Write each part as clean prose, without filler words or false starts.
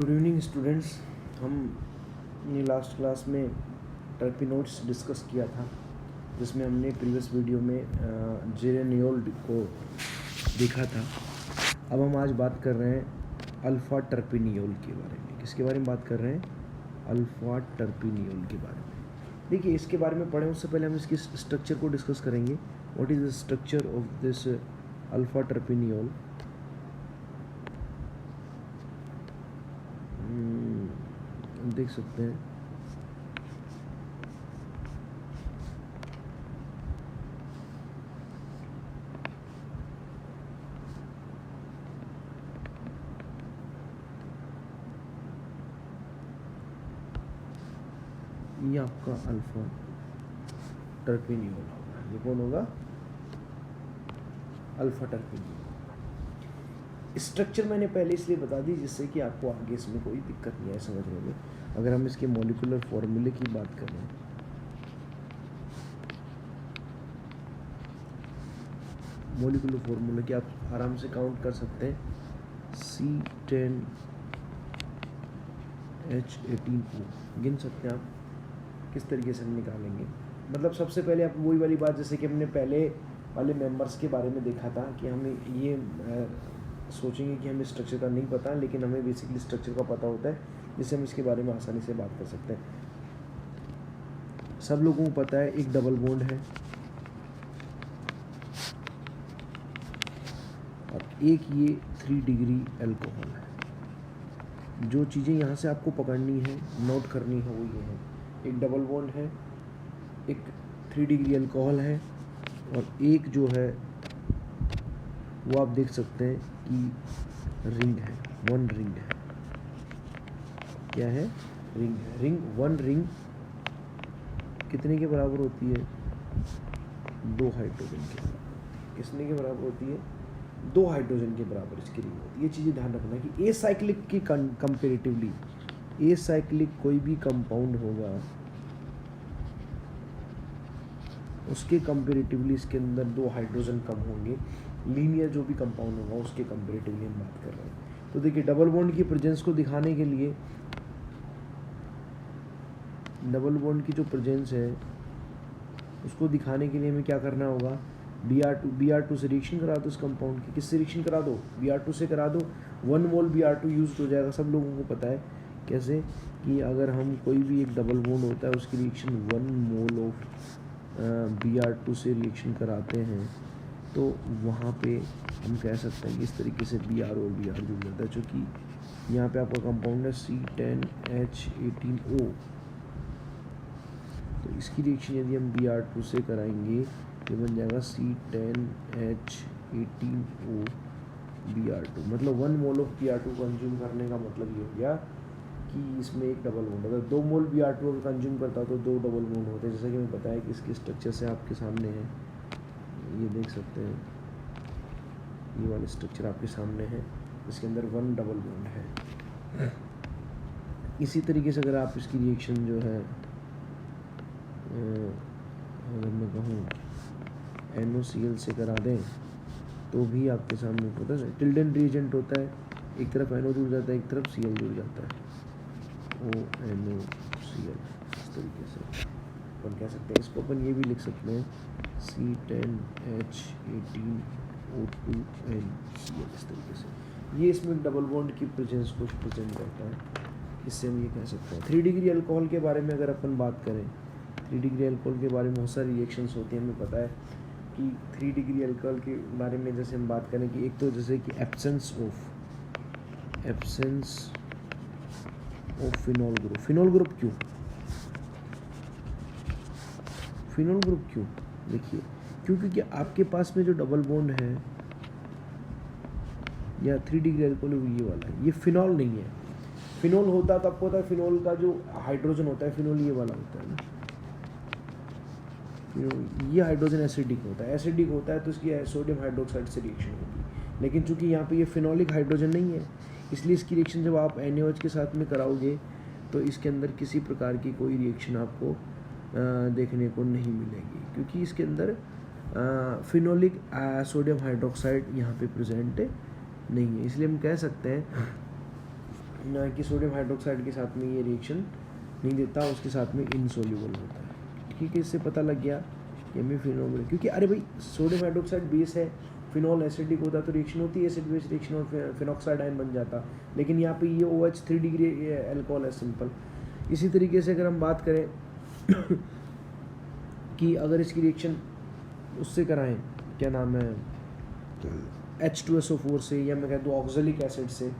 Good evening students. हमने last class में terpenoids discuss किया था, जिसमें हमने प्रीवियस वीडियो में जेरेनियोल को देखा था। अब हम आज बात कर रहे हैं अल्फ़ा टर्पिनियोल के बारे में। किसके बारे में बात कर रहे हैं? अल्फ़ा टर्पिनियोल के बारे में। देखिए, इसके बारे में पढ़ें उससे पहले हम इसकी स्ट्रक्चर को डिस्कस करेंगे। What is the structure of this alpha terpineol? देख सकते हैं ये आपका अल्फ़ा टर्पिनियोल होगा। ये कौन होगा? Alpha terpineol. स्ट्रक्चर मैंने पहले इसलिए बता दी जिससे कि आपको आगे इसमें कोई दिक्कत नहीं आए समझने में। अगर हम इसके मॉलिक्यूलर फॉर्मूले की बात करें, मॉलिक्यूलर फॉर्मूले की आप आराम से काउंट कर सकते हैं। C10H18O गिन सकते हैं आप। किस तरीके से हम निकालेंगे? मतलब सबसे पहले आप वही वाली बात, जैसे कि हमने पहले वाले मेंबर्स के बारे में देखा था कि हमें ये सोचेंगे कि हमें स्ट्रक्चर का नहीं पता, लेकिन हमें बेसिकली स्ट्रक्चर का पता होता है, जिससे हम इसके बारे में आसानी से बात कर सकते हैं। सब लोगों को पता है एक डबल बॉन्ड है और एक ये 3 डिग्री अल्कोहल है। जो चीज़ें यहाँ से आपको पकड़नी है, नोट करनी है, वो ये है। एक डबल बॉन्ड है, एक 3 डिग्री अल्कोहल है, और एक जो है वो आप देख सकते हैं कि रिंग है, 1 रिंग है। क्या है? रिंग है। रिंग 1 रिंग कितने के बराबर होती है? 2 हाइड्रोजन के बराबर। कितने के बराबर होती है? 2 हाइड्रोजन के बराबर इसकी रिंग होती है। ये चीज़ें ध्यान रखना कि ए साइक्लिक की कंपेरेटिवली, ए साइक्लिक कोई भी कंपाउंड होगा उसके कंपेरेटिवली इसके अंदर 2 हाइड्रोजन कम होंगे। लीनियर जो भी कंपाउंड होगा उसके कंपेरेटिवली हम बात कर रहे हैं। तो देखिए, डबल बॉन्ड की प्रेजेंस को दिखाने के लिए, डबल बॉन्ड की जो प्रेजेंस है उसको दिखाने के लिए हमें क्या करना होगा? Br2 से रिएक्शन करा दो इस कंपाउंड की। किससे रिएक्शन करा दो? Br2 से करा दो। 1 मोल Br2 यूज हो जाएगा। सब लोगों को पता है कैसे, कि अगर हम कोई भी एक डबल बॉन्ड होता है उसकी रिएक्शन 1 मोल ऑफ Br2 से रिएक्शन कराते हैं, तो वहाँ पे हम कह सकते हैं कि इस तरीके से Br और Br जुड़ जाता है। चूँकि यहाँ पे आपका कंपाउंड है C10H18O, तो इसकी रिएक्शन यदि हम Br2 से कराएंगे तो बन जाएगा C10H18O Br2। मतलब 1 मोल ऑफ Br2 कंज्यूम करने का मतलब ये हो गया कि इसमें एक डबल बॉन्ड। अगर 2 मोल Br2 अगर कंज्यूम करता तो 2 डबल बॉन्ड होते। जैसा कि मैं बताया कि इसके स्ट्रक्चर से आपके सामने है, ये देख सकते हैं, ये वाला स्ट्रक्चर आपके सामने है, इसके अंदर 1 डबल बॉन्ड है। इसी तरीके से अगर आप इसकी रिएक्शन जो है, अगर मैं कहूँ NOCl से करा दें तो भी आपके सामने पता है टिल्डन रिएजेंट होता है। एक तरफ NO जुड़ जाता है, एक तरफ Cl जुड़ जाता है, ONOCl। इस तरीके से अपन कह सकते हैं। इसको अपन ये भी लिख सकते हैं C10H18O2NCl। इस तरीके से ये इसमें डबल बॉन्ड की प्रेजेंस को प्रेजेंट करता है। इससे हम ये कह सकते हैं। 3 डिग्री अल्कोहल के बारे में अगर अपन बात करें, 3 डिग्री अल्कोहल के बारे में बहुत सारी रिएक्शंस होती हैं। हमें पता है कि 3 डिग्री अल्कोहल के बारे में जैसे हम बात करें कि एक तो जैसे कि absence of phenol group. Phenol group क्यों? फिनॉल ग्रुप क्यों? देखिए, क्योंकि आपके पास में जो डबल बॉन्ड है या 3 डिग्री अल्कोहल ये वाला है, ये फिनॉल नहीं है। फिनॉल होता तो आपको पता है, फिनॉल का जो हाइड्रोजन होता है, फिनॉल ये वाला होता है ना, ये हाइड्रोजन एसिडिक होता है। एसिडिक होता है तो इसकी सोडियम हाइड्रोक्साइड से रिएक्शन होगी। लेकिन चूंकि यहाँ पे ये फिनॉलिक हाइड्रोजन नहीं है, इसलिए इसकी रिएक्शन जब आप NaOH के साथ में कराओगे तो इसके अंदर किसी प्रकार की कोई रिएक्शन आपको देखने को नहीं मिलेगी, क्योंकि इसके अंदर फिनोलिक सोडियम हाइड्रोक्साइड यहाँ पे प्रेजेंट नहीं है। इसलिए हम कह सकते हैं कि सोडियम हाइड्रोक्साइड के साथ में ये रिएक्शन नहीं देता, उसके साथ में इनसोल्यूबल होता है। ठीक है, इससे पता लग गया कि हमें फिनोल, क्योंकि अरे भाई सोडियम हाइड्रोक्साइड बेस है, फिनॉल एसिडिक होता तो रिएक्शन होती है एसिड बेस रिएक्शन और फिनॉक्साइड आयन बन जाता, लेकिन यहाँ पे ये OH 3 डिग्री अल्कोहल है सिंपल। इसी तरीके से अगर हम बात करें कि अगर इसकी रिएक्शन उससे कराएं, क्या नाम है, H2SO4 से, या मैं कह दूँ ऑक्जेलिक एसिड से,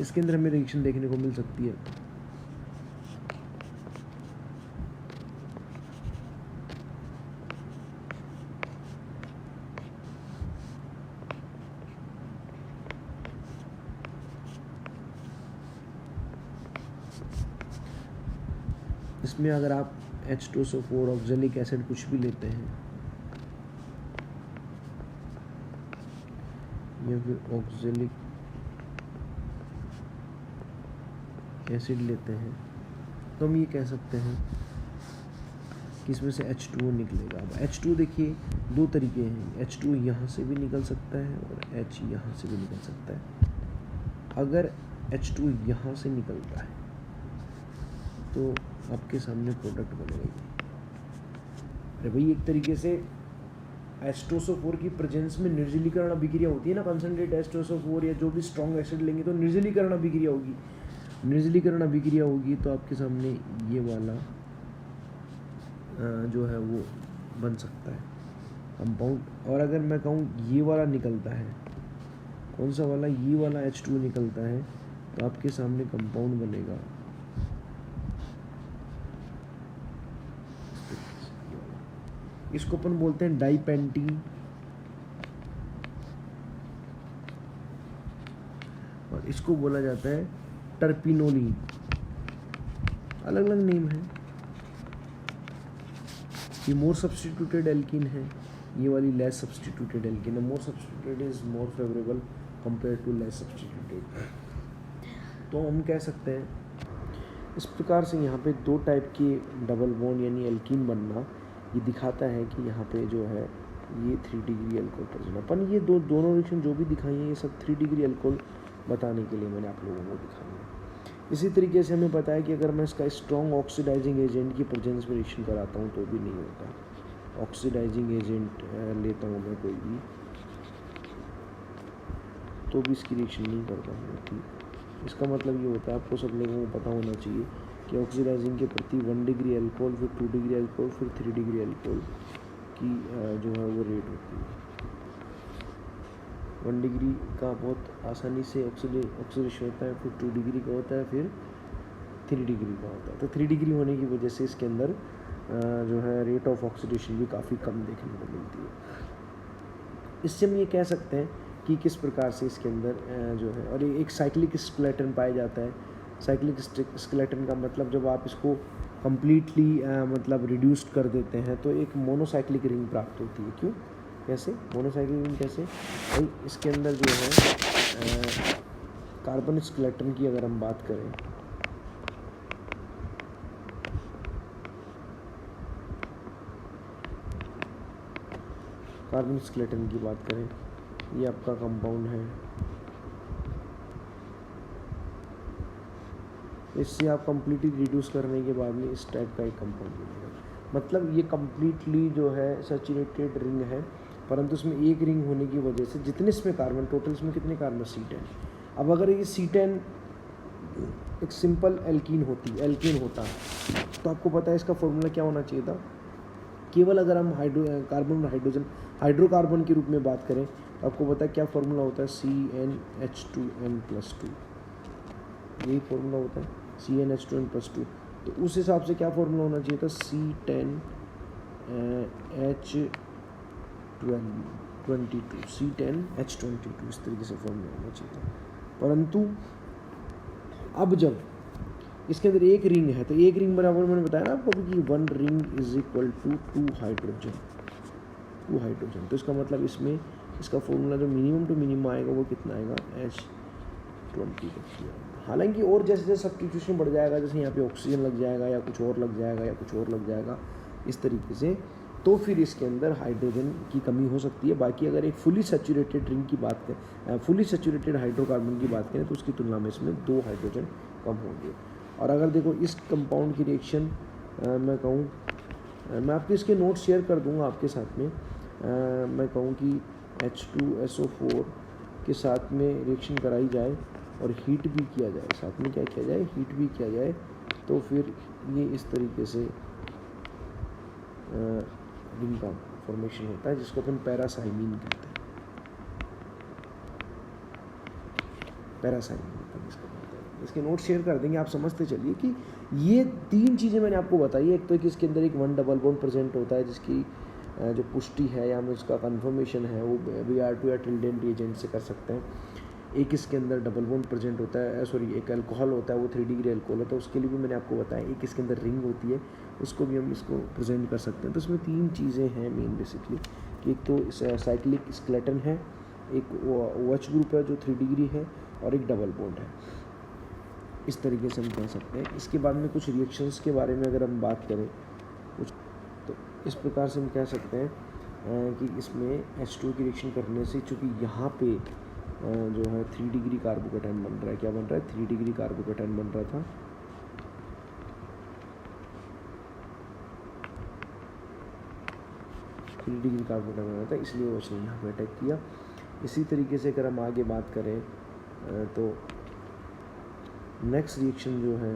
इसके अंदर हमें रिएक्शन देखने को मिल सकती है। इसमें अगर आप H2SO4 ऑक्जेलिक एसिड कुछ भी लेते हैं या फिर ऑक्जेलिक एसिड लेते हैं तो हम ये कह सकते हैं कि इसमें से H2O निकलेगा। अब H2 देखिए दो तरीके हैं, H2 यहाँ से भी निकल सकता है और H यहाँ से भी निकल सकता है। अगर H2 यहाँ से निकलता है तो आपके सामने प्रोडक्ट बनेगा ये। अरे भाई एक तरीके से H2SO4 की प्रेजेंस में निर्जलीकरण अभिक्रिया होती है ना, कंसंट्रेट H2SO4 या जो भी स्ट्रॉन्ग एसिड लेंगे तो निर्जलीकरण अभिक्रिया होगी। निर्जलीकरण अभिक्रिया होगी तो आपके सामने ये वाला जो है वो बन सकता है कंपाउंड। और अगर मैं कहूँ ये वाला निकलता है, कौन सा वाला, ये वाला H2 निकलता है तो आपके सामने कंपाउंड बनेगा इसको अपन बोलते हैं डाइपेंटी और इसको बोला जाता है टर्पिनोलीन। अलग अलग नेम है। ये मोर सब्स्टिट्यूटेड एल्कीन है, ये वाली लेस सब्स्टिट्यूटेड एल्कीन है। More substituted is more favourable compare to less substituted. तो हम कह सकते हैं इस प्रकार से यहाँ पे दो टाइप की डबल बॉन्ड यानी एल्कीन बनना ये दिखाता है कि यहाँ पे जो है ये 3 डिग्री अल्कोहल प्रेजेंट है। अपन ये दोनों रिएक्शन जो भी दिखाई है ये सब 3 डिग्री अल्कोहल बताने के लिए मैंने आप लोगों को दिखाई है। इसी तरीके से हमें पता है कि अगर मैं इसका स्ट्रॉन्ग ऑक्सीडाइजिंग एजेंट की प्रेजेंस में रिएक्शन कराता हूँ तो भी नहीं होता। ऑक्सीडाइजिंग एजेंट लेता हूँ मैं कोई भी तो भी इसकी रिएक्शन नहीं करता हूँ। इसका मतलब ये होता है, आपको सब लोगों को पता होना चाहिए कि ऑक्सीडाइजिंग के प्रति 1 डिग्री अल्कोहल, फिर 2 डिग्री अल्कोहल, फिर 3 डिग्री अल्कोहल की जो है वो रेट होती है। 1 डिग्री का बहुत आसानी से ऑक्सीडेशन होता है, फिर 2 डिग्री का होता है, फिर 3 डिग्री का होता है। तो 3 डिग्री होने की वजह से इसके अंदर जो है रेट ऑफ ऑक्सीडेशन भी काफ़ी कम देखने को मिलती है। इससे हम ये कह सकते हैं कि किस प्रकार से इसके अंदर जो है, और एक साइक्लिक स्केलेटन पाया जाता है। साइक्लिक स्केलेटन का मतलब जब आप इसको कम्प्लीटली मतलब रिड्यूस्ड कर देते हैं तो एक मोनोसाइक्लिक रिंग प्राप्त होती है। क्यों, कैसे मोनोसाइक्लिक रिंग कैसे भाई, इसके अंदर जो है कार्बन स्केलेटन की अगर हम बात करें कार्बन स्केलेटन की बात करें, ये आपका कंपाउंड है, इससे आप कम्प्लीटली रिड्यूस करने के बाद में इस टाइप का एक कंपाउंड मिलेगा। मतलब ये कम्प्लीटली जो है सैचुरेटेड रिंग है, परंतु इसमें एक रिंग होने की वजह से जितने इसमें कार्बन, टोटल इसमें कितने कार्बन, C10। अब अगर ये C10 एक सिंपल एल्कीन होता तो आपको पता है इसका फॉर्मूला क्या होना चाहिए था। केवल अगर हम कार्बन और हाइड्रोजन हाइड्रोकार्बन के रूप में बात करें तो आपको पता है क्या फॉर्मूला होता है, CnH2n+2। यही फॉर्मूला होता है CnH2n+2। तो उस हिसाब से क्या फॉर्मूला होना चाहिए था, C10H22, इस तरीके से फॉर्मूला होना चाहिए था। परंतु अब जब इसके अंदर एक रिंग है तो एक रिंग बराबर, मैंने बताया ना आपको कि 1 ring is equal to 2 hydrogen. तो इसका मतलब इसमें इसका फॉर्मूला जो मिनिमम टू मिनिमम आएगा वो कितना आएगा, H20। हालांकि और जैसे जैसे सब्स्टिट्यूशन बढ़ जाएगा, जैसे यहाँ पे ऑक्सीजन लग जाएगा या कुछ और लग जाएगा या कुछ और लग जाएगा, इस तरीके से तो फिर इसके अंदर हाइड्रोजन की कमी हो सकती है। बाकी अगर एक फुली सैचुरेटेड रिंग की बात करें, फुली सैचुरेटेड हाइड्रोकार्बन की बात करें तो उसकी तुलना में इसमें 2 हाइड्रोजन कम होंगे। और अगर देखो इस कंपाउंड की रिएक्शन मैं कहूँ, मैं आपके इसके नोट शेयर कर दूँगा आपके साथ में, मैं कहूँ कि H2SO4 के साथ में रिएक्शन कराई जाए और हीट भी किया जाए, साथ में क्या किया जाए, हीट भी किया जाए, तो फिर ये इस तरीके से रिंग का फॉर्मेशन होता है जिसको अपन पैरासाइमीन कहते हैं। पैरासाइमीन इसको कहते हैं। इसके नोट शेयर कर देंगे, आप समझते चलिए कि ये 3 चीज़ें मैंने आपको बताई। एक तो कि इसके अंदर एक 1 डबल बॉन्ड प्रेजेंट होता है जिसकी जो पुष्टि है या में उसका कन्फर्मेशन है वो Br2 या टिल्डेन रिएजेंट से कर सकते हैं। एक इसके अंदर डबल बॉन्ड प्रेजेंट होता है, सॉरी एक अल्कोहल होता है, वो 3 डिग्री अल्कोहल होता है, उसके लिए भी मैंने आपको बताया। एक इसके अंदर रिंग होती है, उसको भी हम इसको प्रेजेंट कर सकते हैं। तो इसमें 3 चीज़ें हैं मेन बेसिकली, कि एक तो साइक्लिक स्केलेटन है, एक OH ग्रुप है जो 3 डिग्री है, और एक डबल बॉन्ड है। इस तरीके से हम कह सकते हैं। इसके बाद में कुछ रिएक्शंस के बारे में अगर हम बात करें कुछ, तो इस प्रकार से हम कह सकते हैं कि इसमें H2 की रिएक्शन करने से, चूँकि यहाँ पे जो है 3 डिग्री कार्बोकेटाइन बन रहा है, क्या बन रहा है, 3 डिग्री कार्बोकेटाइन बन रहा था, डिग्री कार्बोकेटाइन बन रहा था, इसलिए वो ने यहाँ पे अटैक किया। इसी तरीके से अगर हम आगे बात करें तो नेक्स्ट रिएक्शन जो है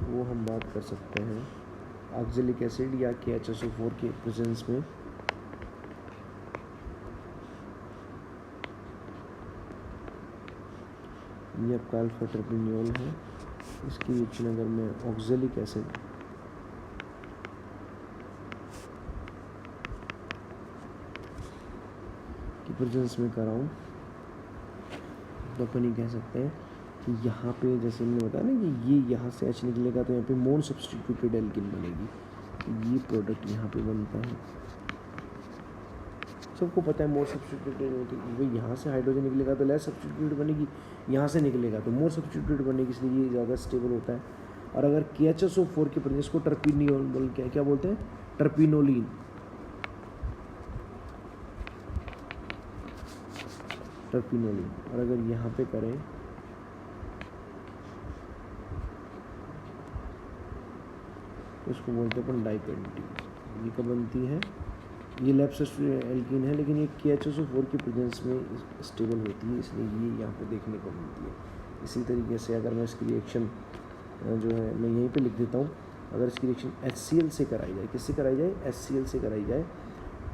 वो हम बात कर सकते हैं ऑक्जेलिक एसिड या KHSO4 के प्रेजेंस में। ये आपका अल्फा टर्पिनियोल है, इसकी रिएक्शन अगर मैं ऑक्जेलिक एसिड की प्रेजेंस में कराऊँ तो अपन ये कह सकते हैं कि यहाँ पे जैसे मैंने बताया ना कि ये यहाँ से H निकलेगा तो यहाँ पे मोन सब्सटीट्यूटेड एल्किन बनेगी। ये प्रोडक्ट यहाँ पे बनता है, सबको पता है मोर सब्सटीट्यूटेड होती है। भाई यहाँ से हाइड्रोजन निकलेगा तो लेस सब्सटीट्यूटेड बनेगी, यहाँ से निकलेगा तो मोर सब्सटीट्यूटेड बनेगी, इसलिए ये ज़्यादा स्टेबल होता है। और अगर KHSO4 के प्रेजेंस को टर्पिनियोल बोल के क्या बोलते हैं, टर्पिनोलिन, टर्पिनोलिन। और अगर यहाँ पे करें तो इसको बोलते हैं अपन डाइपेंटीन। ये कब बनती है, ये लेफ्ट एल्कीन है, लेकिन ये KHSO4 के प्रेजेंस में स्टेबल होती है, इसलिए ये यहाँ पे देखने को मिलती है। इसी तरीके से अगर मैं इसकी रिएक्शन जो है मैं यहीं पे लिख देता हूँ, अगर इसकी रिएक्शन HCl से कराई जाए, किससे कराई जाए, HCl से कराई जाए,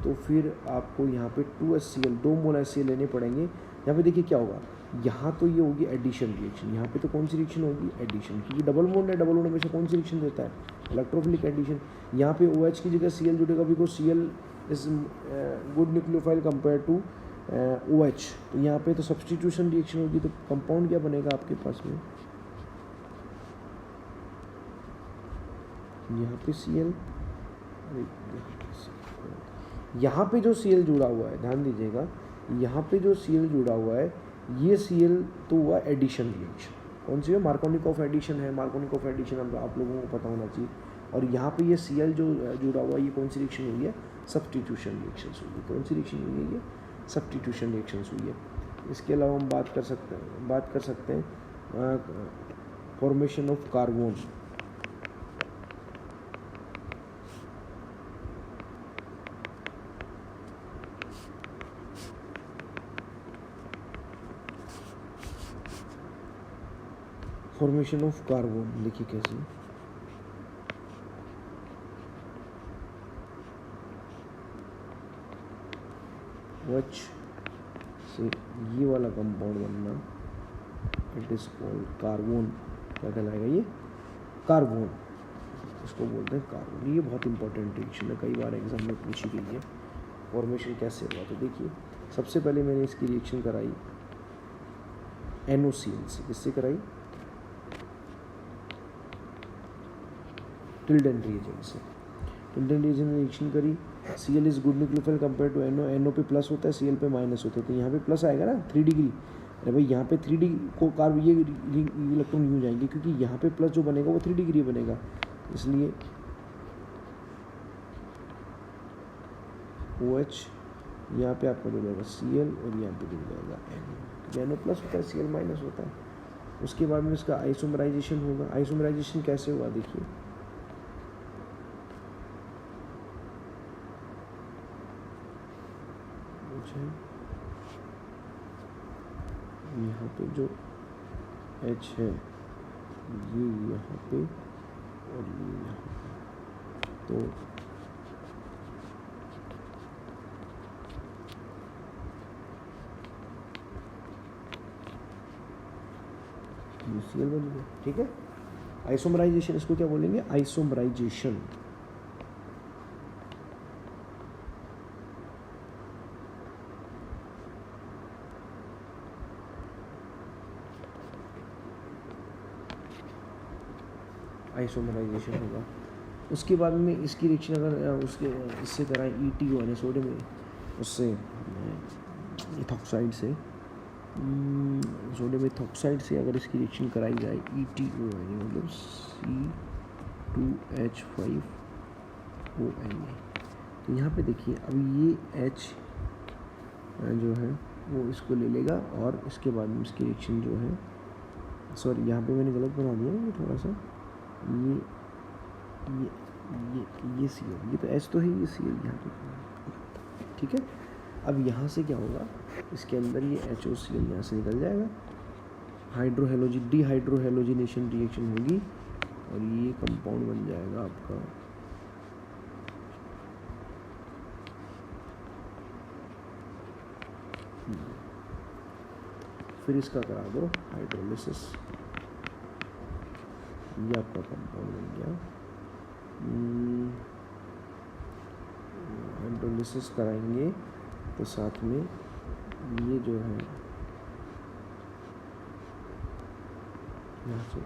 तो फिर आपको यहाँ पे 2HCl 2 मोल HCl लेने पड़ेंगे। यहाँ पे देखिए क्या होगा, यहाँ तो ये होगी एडिशन रिएक्शन, यहाँ पे तो कौन सी रिएक्शन होगी, एडिशन, क्योंकि डबल बॉन्ड है, डबल बॉन्ड हमेशा कौन सी रिएक्शन देता है, इलेक्ट्रोफिलिक एडिशन। यहाँ पे OH की जगह Cl जुड़ेगा, because Cl is good nucleophile compare to OH, तो यहाँ पे तो सब्सटीट्यूशन रिएक्शन होगी, तो कंपाउंड क्या बनेगा आपके पास में, यहाँ पे Cl, यहाँ पे जो Cl जुड़ा हुआ है, ध्यान दीजिएगा, यहाँ पे जो Cl जुड़ा हुआ है, ये Cl तो हुआ एडिशन रिएक्शन, कौन सी है, मार्कोनिकॉफ एडिशन है। मार्कोनिकॉफ एडिशन आप लोगों को पता होना चाहिए। और यहाँ पे ये Cl जो जुड़ा हुआ है, ये कौन सी रिएक्शन हुई है, सब्सटीट्यूशन रिएक्शन हुई है। कौन सी रिएक्शन हुई है, ये सब्सटीट्यूशन रिएक्शन हुई है। इसके अलावा हम बात कर सकते हैं formation of carbon. Formation of carbon देखिए कैसे, OH से ये वाला कंपाउंड बनना, इट इज कॉल्ड कार्बन। क्या कहलाएगा ये, कार्बन, इसको बोलते हैं कार्बन। ये बहुत इंपॉर्टेंट रिएक्शन है, कई बार एग्जाम में पूछी गई है। फॉर्मेशन कैसे हुआ, तो देखिए सबसे पहले मैंने इसकी रिएक्शन कराई NOCl से, किससे कराई, टिल्डेन रिएजेंट से। टिल्डेन रिएजेंट ने रिएक्शन करी, Cl is good nucleophile compare to NO, NO पे प्लस होता है, Cl पे माइनस होता है, तो यहाँ पे प्लस आएगा ना 3 डिग्री। अरे भाई यहाँ पे 3 डिग्री को कार्ब ये इलेक्ट्रॉन यूँ जाएंगे, क्योंकि यहाँ पे प्लस जो बनेगा वो 3 डिग्री बनेगा, इसलिए OH, यहाँ पे आपका जुड़ जाएगा Cl और यहाँ पे जुड़ जाएगा NO। NO प्लस होता है, Cl माइनस होता है। उसके बाद में इसका आइसोमराइजेशन होगा। आइसोमराइजेशन कैसे हुआ देखिए, यहाँ पे जो H है ये यहाँ पे और ये यहाँ पे, तो UCl बन गया। ठीक है, आइसोमराइजेशन, इसको क्या बोलेंगे, आइसोमराइजेशन। आइसोमराइजेशन होगा। उसके बाद में इसकी रिएक्शन अगर उसके इससे कराएं ETO सोडियम, उससे इथॉक्साइड से, सोडियम इथॉक्साइड से अगर इसकी रिएक्शन कराई जाए ETO मतलब C2H5ONA, तो यहाँ पे देखिए अब ये H जो है वो इसको ले लेगा और इसके बाद में इसकी रिएक्शन जो है, सॉरी यहाँ पे मैंने गलत बना दिया ये थोड़ा सा, ये Cl, ये तो H तो है, ये Cl यहाँ पे। ठीक है, अब यहाँ से क्या होगा, इसके अंदर ये HOCl यहाँ से निकल जाएगा, डिहाइड्रोहेलोजिनेशन रिएक्शन होगी और ये कंपाउंड बन जाएगा आपका फिर इसका करा दो हाइड्रोलिसिस, ये आपका कंपाउंड बन गया। हाइड्रोलिसिस कराएंगे तो साथ में ये जो है यहाँ से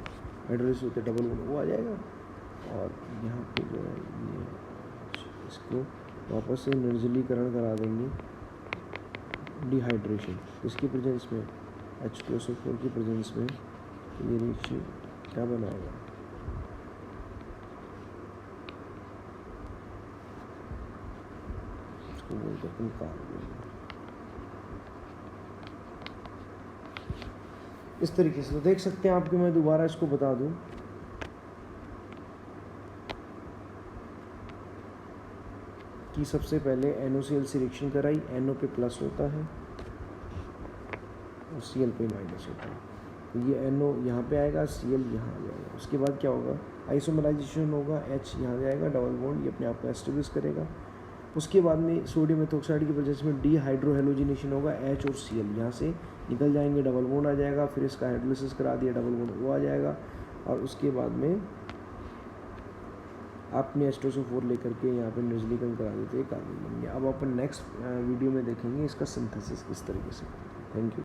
हाइड्रोलिसिस होते डबल बॉन्ड वो आ जाएगा और यहाँ पे जो है ये इसको वापस से निर्जलीकरण करा देंगे, डिहाइड्रेशन, इसकी प्रेजेंस में H2SO4 की प्रेजेंस में ये रिएक्शन क्या बनाएगा, इसको बोलते हैं कार्बन। इस तरीके से तो देख सकते हैं आपके, मैं दोबारा इसको बता दूं कि सबसे पहले NOCl से रिएक्शन कराई, NO पे प्लस होता है और Cl पे माइनस होता है, तो ये NO यहाँ पे आएगा, Cl यहाँ आ जाएगा। उसके बाद क्या होगा, आइसोमराइजेशन होगा, H यहाँ जाएगा, डबल बॉन्ड ये अपने आप को एस्टेब्लिश करेगा। उसके बाद में सोडियम इथॉक्साइड की वजह से डिहाइड्रोहेलोजिनेशन होगा, H और Cl यहाँ से निकल जाएंगे, डबल बॉन्ड आ जाएगा, फिर इसका हाइड्रोलिसिस करा दिया, डबल बॉन्ड वो आ जाएगा और उसके बाद में आपने H2SO4 लेकर के यहाँ पे निर्जलीकरण करा देते हैं, कार्बन बन गया। अब अपन नेक्स्ट वीडियो में देखेंगे इसका सिंथेसिस किस तरीके से। Thank you.